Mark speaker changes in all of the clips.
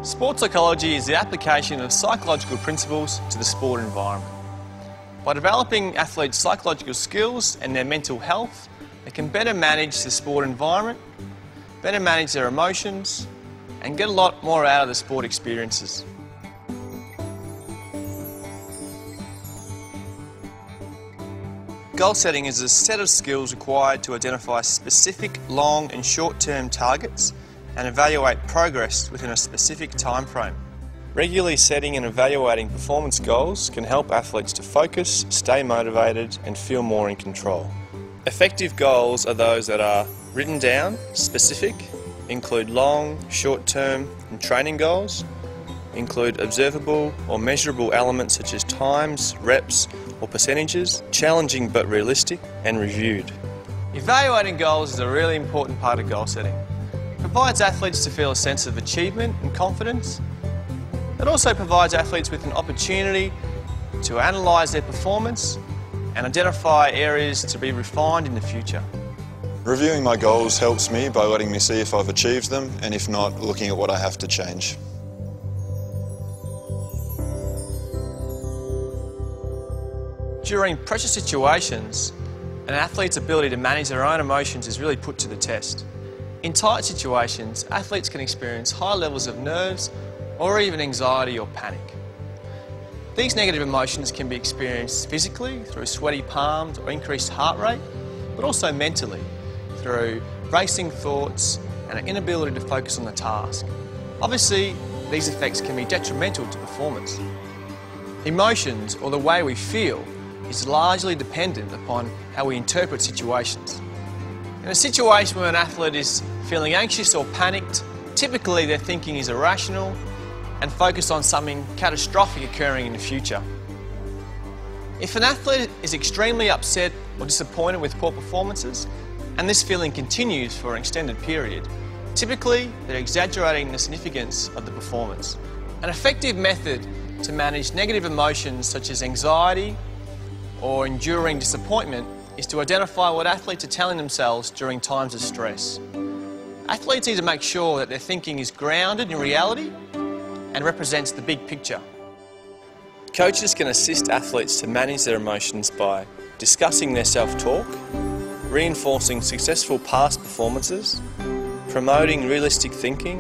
Speaker 1: Sports psychology is the application of psychological principles to the sport environment. By developing athletes' psychological skills and their mental health, they can better manage the sport environment, better manage their emotions, and get a lot more out of the sport experiences. Goal setting is a set of skills required to identify specific long and short-term targets and evaluate progress within a specific time frame. Regularly setting and evaluating performance goals can help athletes to focus, stay motivated, and feel more in control. Effective goals are those that are written down, specific, include long, short-term and training goals, include observable or measurable elements such as times, reps or percentages, challenging but realistic, and reviewed. Evaluating goals is a really important part of goal setting. It provides athletes to feel a sense of achievement and confidence. It also provides athletes with an opportunity to analyse their performance and identify areas to be refined in the future.
Speaker 2: Reviewing my goals helps me by letting me see if I've achieved them, and if not, looking at what I have to change.
Speaker 1: During pressure situations, an athlete's ability to manage their own emotions is really put to the test. In tight situations, athletes can experience high levels of nerves or even anxiety or panic. These negative emotions can be experienced physically through sweaty palms or increased heart rate, but also mentally through racing thoughts and an inability to focus on the task. Obviously, these effects can be detrimental to performance. Emotions, or the way we feel, is largely dependent upon how we interpret situations. In a situation where an athlete is feeling anxious or panicked, typically their thinking is irrational and focused on something catastrophic occurring in the future. If an athlete is extremely upset or disappointed with poor performances, and this feeling continues for an extended period, typically they're exaggerating the significance of the performance. An effective method to manage negative emotions such as anxiety or enduring disappointment is to identify what athletes are telling themselves during times of stress. Athletes need to make sure that their thinking is grounded in reality and represents the big picture. Coaches can assist athletes to manage their emotions by discussing their self-talk, reinforcing successful past performances, promoting realistic thinking,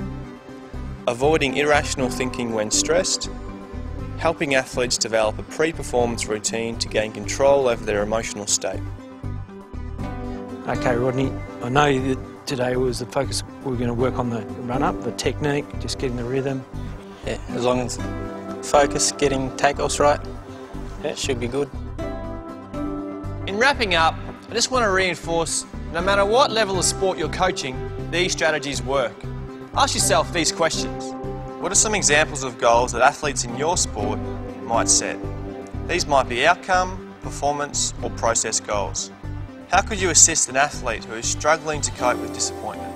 Speaker 1: avoiding irrational thinking when stressed, helping athletes develop a pre-performance routine to gain control over their emotional state.
Speaker 3: Okay, Rodney, I know that today was the focus. We're going to work on the run-up, the technique, just getting the rhythm.
Speaker 4: Yeah, as long as focus, getting takeoffs right, yeah, it should be good.
Speaker 1: In wrapping up, I just want to reinforce, no matter what level of sport you're coaching, these strategies work. Ask yourself these questions. What are some examples of goals that athletes in your sport might set? These might be outcome, performance, or process goals. How could you assist an athlete who is struggling to cope with disappointment?